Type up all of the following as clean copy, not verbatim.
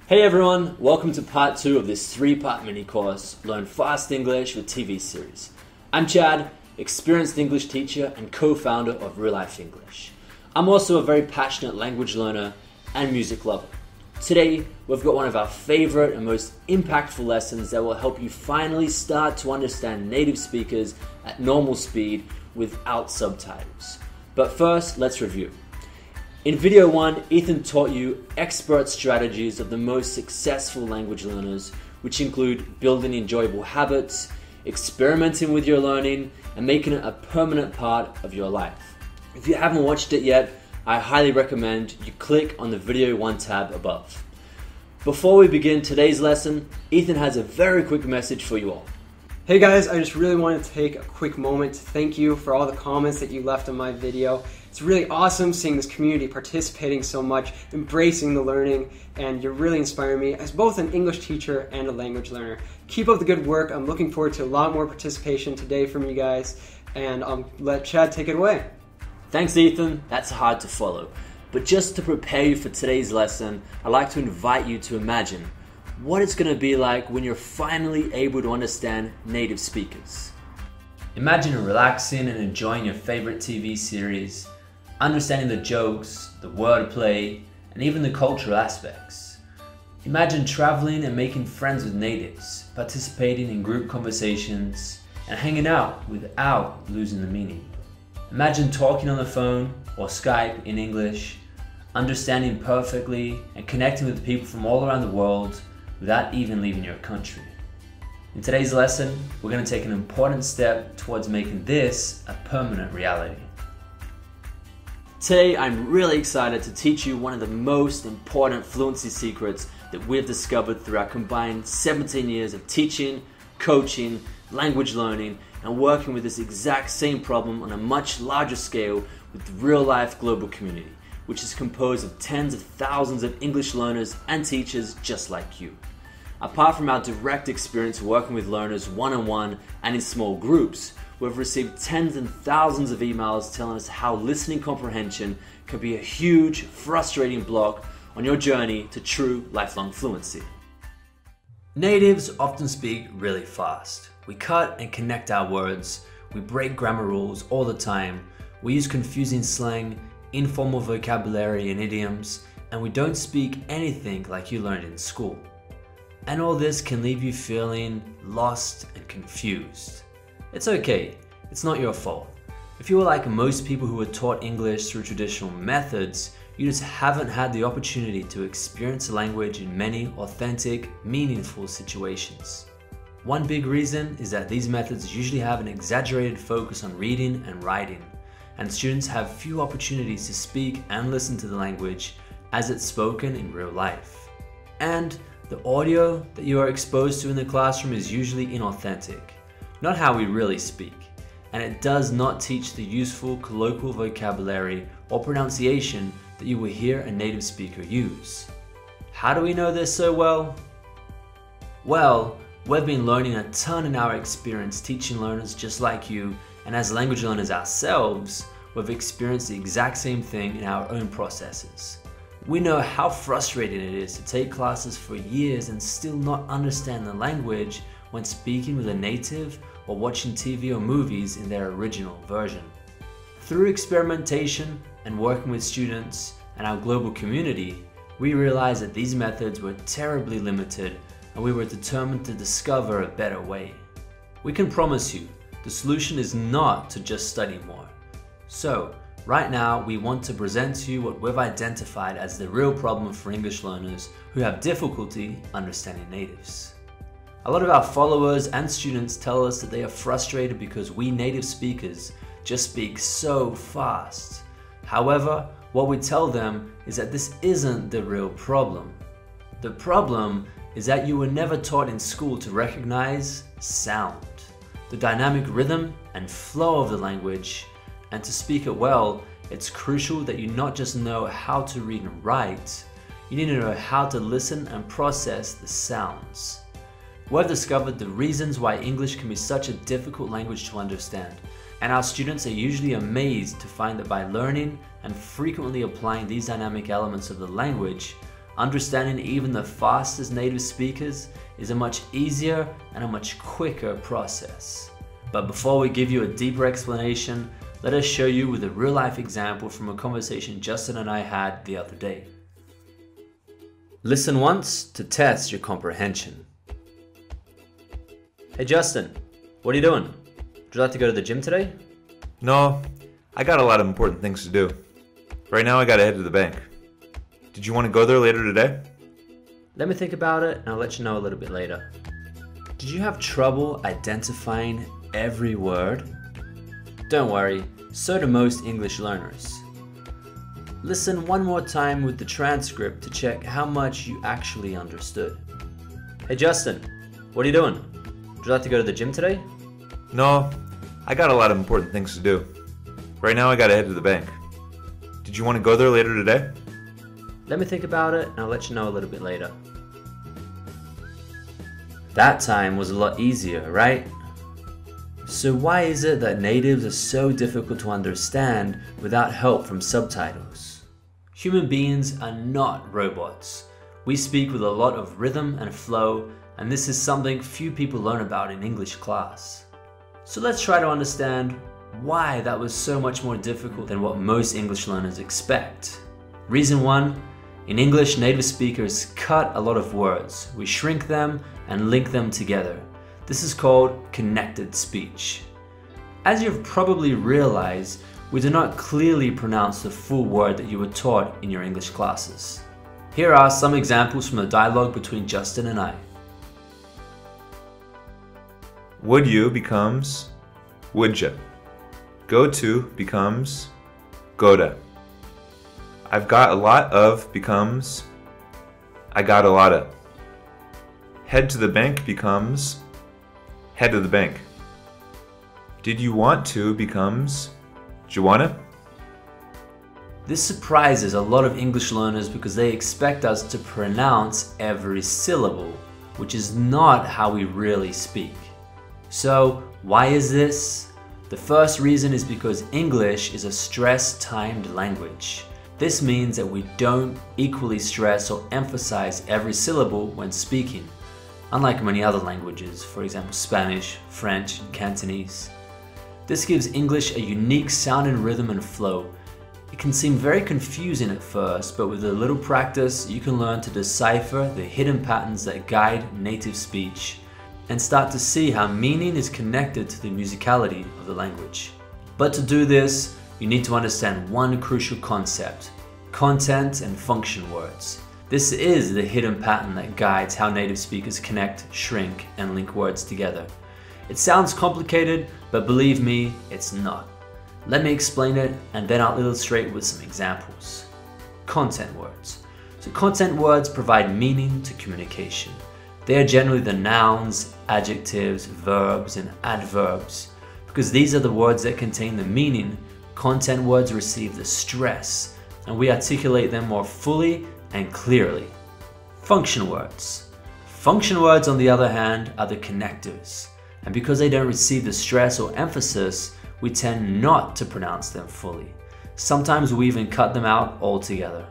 Hey everyone, welcome to part 2 of this 3-part mini course, Learn Fast English with TV series. I'm Chad, experienced English teacher and co-founder of RealLife English. I'm also a very passionate language learner and music lover. Today, we've got one of our favorite and most impactful lessons that will help you finally start to understand native speakers at normal speed without subtitles. But first, let's review. In video 1, Ethan taught you expert strategies of the most successful language learners, which include building enjoyable habits, experimenting with your learning, and making it a permanent part of your life. If you haven't watched it yet, I highly recommend you click on the video 1 tab above. Before we begin today's lesson, Ethan has a very quick message for you all. Hey guys, I just really want to take a quick moment to thank you for all the comments that you left on my video. It's really awesome seeing this community participating so much, embracing the learning, and you're really inspiring me as both an English teacher and a language learner. Keep up the good work. I'm looking forward to a lot more participation today from you guys, and let Chad take it away. Thanks Ethan, that's hard to follow. But just to prepare you for today's lesson, I'd like to invite you to imagine what it's going to be like when you're finally able to understand native speakers. Imagine relaxing and enjoying your favorite TV series, understanding the jokes, the wordplay, and even the cultural aspects. Imagine traveling and making friends with natives, participating in group conversations, and hanging out without losing the meaning. Imagine talking on the phone or Skype in English, understanding perfectly and connecting with people from all around the world without even leaving your country. In today's lesson, we're going to take an important step towards making this a permanent reality. Today, I'm really excited to teach you one of the most important fluency secrets that we've discovered through our combined 17 years of teaching, coaching, language learning, and working with this exact same problem on a much larger scale with the real-life global community, which is composed of tens of thousands of English learners and teachers just like you. Apart from our direct experience working with learners one-on-one and in small groups, we've received tens and thousands of emails telling us how listening comprehension can be a huge, frustrating block on your journey to true lifelong fluency. Natives often speak really fast. We cut and connect our words, we break grammar rules all the time, we use confusing slang, informal vocabulary and idioms, and we don't speak anything like you learned in school. And all this can leave you feeling lost and confused. It's okay, it's not your fault. If you were like most people who were taught English through traditional methods, you just haven't had the opportunity to experience the language in many authentic, meaningful situations. One big reason is that these methods usually have an exaggerated focus on reading and writing, and students have few opportunities to speak and listen to the language as it's spoken in real life. And the audio that you are exposed to in the classroom is usually inauthentic, not how we really speak, and it does not teach the useful colloquial vocabulary or pronunciation that you will hear a native speaker use. How do we know this so well? Well, we've been learning a ton in our experience teaching learners just like you, and as language learners ourselves, we've experienced the exact same thing in our own processes. We know how frustrating it is to take classes for years and still not understand the language when speaking with a native or watching TV or movies in their original version. Through experimentation and working with students and our global community, we realized that these methods were terribly limited, and we were determined to discover a better way. We can promise you, the solution is not to just study more. So, right now, we want to present to you what we've identified as the real problem for English learners who have difficulty understanding natives. A lot of our followers and students tell us that they are frustrated because we native speakers just speak so fast. However, what we tell them is that this isn't the real problem. The problem is that you were never taught in school to recognize sound, the dynamic rhythm and flow of the language. And to speak it well, it's crucial that you not just know how to read and write, you need to know how to listen and process the sounds. We've discovered the reasons why English can be such a difficult language to understand, and our students are usually amazed to find that by learning and frequently applying these dynamic elements of the language, understanding even the fastest native speakers is a much easier and a much quicker process. But before we give you a deeper explanation, let us show you with a real-life example from a conversation Justin and I had the other day. Listen once to test your comprehension. Hey Justin, what are you doing? Would you like to go to the gym today? No, I got a lot of important things to do. Right now I gotta head to the bank. Did you want to go there later today? Let me think about it and I'll let you know a little bit later. Did you have trouble identifying every word? Don't worry, so do most English learners. Listen one more time with the transcript to check how much you actually understood. Hey Justin, what are you doing? Would you like to go to the gym today? No, I got a lot of important things to do. Right now I gotta head to the bank. Did you want to go there later today? Let me think about it and I'll let you know a little bit later. That time was a lot easier, right? So why is it that natives are so difficult to understand without help from subtitles? Human beings are not robots. We speak with a lot of rhythm and flow, and this is something few people learn about in English class. So let's try to understand why that was so much more difficult than what most English learners expect. Reason 1, in English, native speakers cut a lot of words. We shrink them and link them together. This is called connected speech. As you've probably realized, we do not clearly pronounce the full word that you were taught in your English classes. Here are some examples from the dialogue between Justin and I. Would you becomes would ya. Go to becomes goda. I've got a lot of becomes I got a lot of. Head to the bank becomes head to the bank. Did you want to becomes do you wanna? This surprises a lot of English learners because they expect us to pronounce every syllable, which is not how we really speak. So why is this? The first reason is because English is a stress-timed language. This means that we don't equally stress or emphasize every syllable when speaking, unlike many other languages, for example Spanish, French, and Cantonese. This gives English a unique sound and rhythm and flow. It can seem very confusing at first, but with a little practice, you can learn to decipher the hidden patterns that guide native speech and start to see how meaning is connected to the musicality of the language. But to do this, you need to understand one crucial concept: content and function words. This is the hidden pattern that guides how native speakers connect, shrink, and link words together. It sounds complicated, but believe me, it's not. Let me explain it, and then I'll illustrate with some examples. Content words. So content words provide meaning to communication. They are generally the nouns, adjectives, verbs, and adverbs. Because these are the words that contain the meaning, content words receive the stress, and we articulate them more fully and clearly. Function words. Function words, on the other hand, are the connectors. And because they don't receive the stress or emphasis, we tend not to pronounce them fully. Sometimes we even cut them out altogether.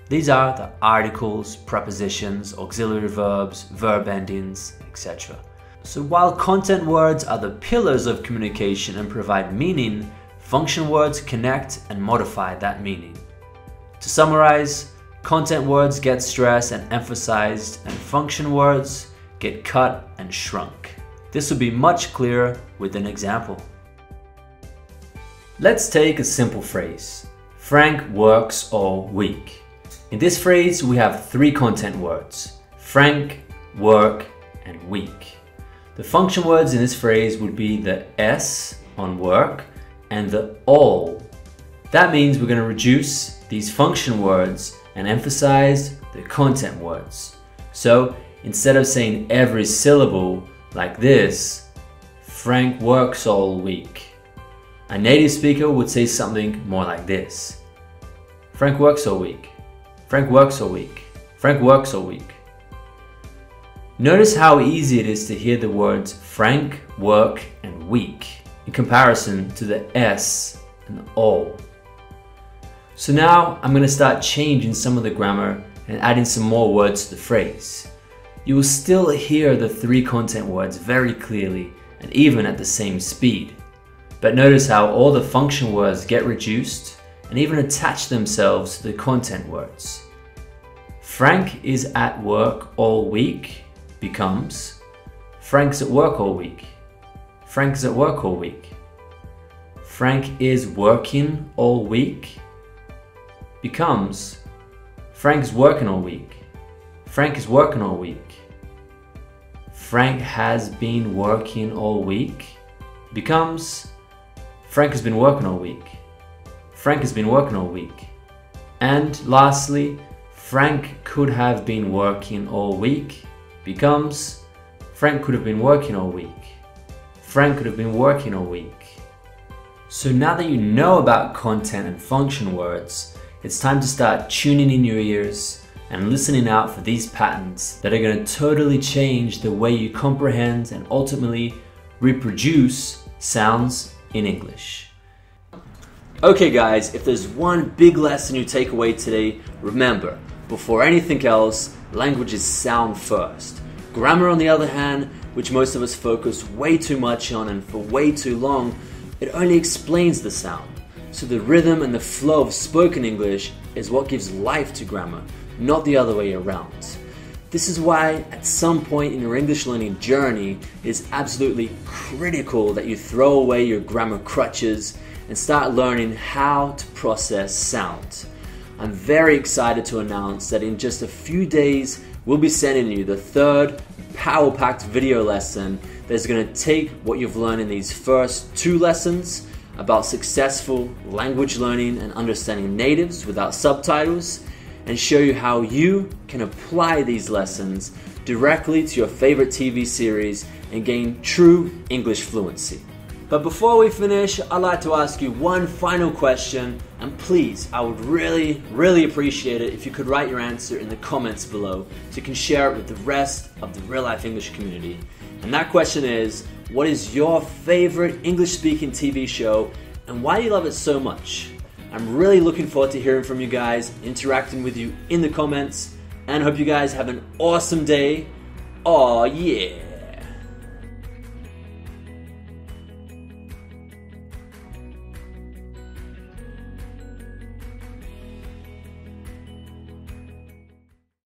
These are the articles, prepositions, auxiliary verbs, verb endings, etc. So while content words are the pillars of communication and provide meaning, function words connect and modify that meaning. To summarize, content words get stressed and emphasized, and function words get cut and shrunk. This will be much clearer with an example. Let's take a simple phrase. Frank works all week. In this phrase, we have 3 content words: Frank, work, and week. The function words in this phrase would be the S on work and the all. That means we're going to reduce these function words and emphasize the content words. So instead of saying every syllable like this, Frank works all week, a native speaker would say something more like this: Frank works all week. Frank works all week. Frank works all week. Notice how easy it is to hear the words Frank, work, and week in comparison to the S and the all. So now I'm going to start changing some of the grammar and adding some more words to the phrase. You will still hear the 3 content words very clearly and even at the same speed. But notice how all the function words get reduced and even attach themselves to the content words. Frank is at work all week becomes Frank's at work all week. Frank's at work all week. Frank is working all week becomes Frank is working all week. Frank is working all week. Frank has been working all week becomes Frank has been working all week. Frank has been working all week. And lastly, Frank could have been working all week becomes Frank could have been working all week. Frank could have been working all week. So now that you know about content and function words, it's time to start tuning in your ears and listening out for these patterns that are going to totally change the way you comprehend and ultimately reproduce sounds in English. Okay guys, if there's one big lesson you take away today, remember, before anything else, languages sound first. Grammar on the other hand, which most of us focus way too much on and for way too long, it only explains the sound. So the rhythm and the flow of spoken English is what gives life to grammar, not the other way around. This is why at some point in your English learning journey, it is absolutely critical that you throw away your grammar crutches and start learning how to process sound. I'm very excited to announce that in just a few days, we'll be sending you the 3rd power-packed video lesson that's going to take what you've learned in these first 2 lessons about successful language learning and understanding natives without subtitles, and show you how you can apply these lessons directly to your favorite TV series and gain true English fluency. But before we finish, I'd like to ask you one final question, and please, I would really appreciate it if you could write your answer in the comments below so you can share it with the rest of the Real Life English community. And that question is, what is your favorite English-speaking TV show and why do you love it so much? I'm really looking forward to hearing from you guys, interacting with you in the comments, and hope you guys have an awesome day. Aw, yeah!